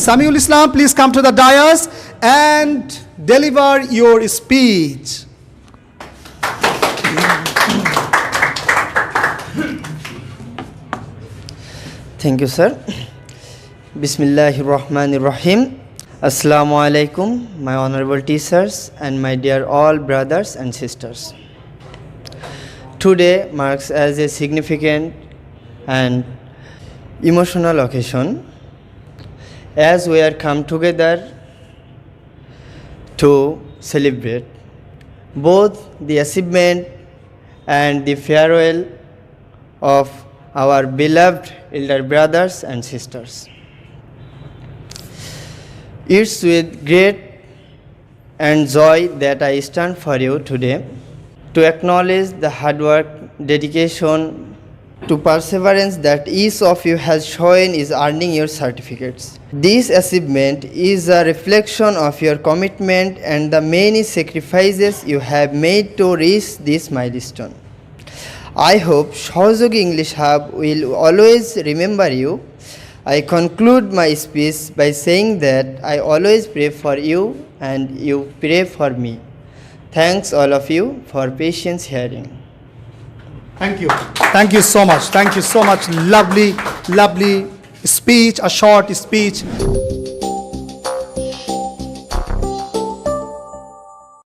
Samiul Islam, please come to the dais and deliver your speech. Thank you, sir. Bismillahirrahmanirrahim. Assalamu alaikum, my honorable teachers and my dear all brothers and sisters. Today marks as a significant and emotional occasion as we are come together to celebrate both the achievement and the farewell of our beloved elder brothers and sisters. It's with great and joy that I stand for you today to acknowledge the hard work, dedication, to perseverance that each of you has shown is earning your certificates. This achievement is a reflection of your commitment and the many sacrifices you have made to reach this milestone. I hope Sohozogi English Hub will always remember you. I conclude my speech by saying that I always pray for you and you pray for me. Thanks all of you for patience hearing. Thank you. Thank you so much. Thank you so much. Lovely, lovely speech, a short speech.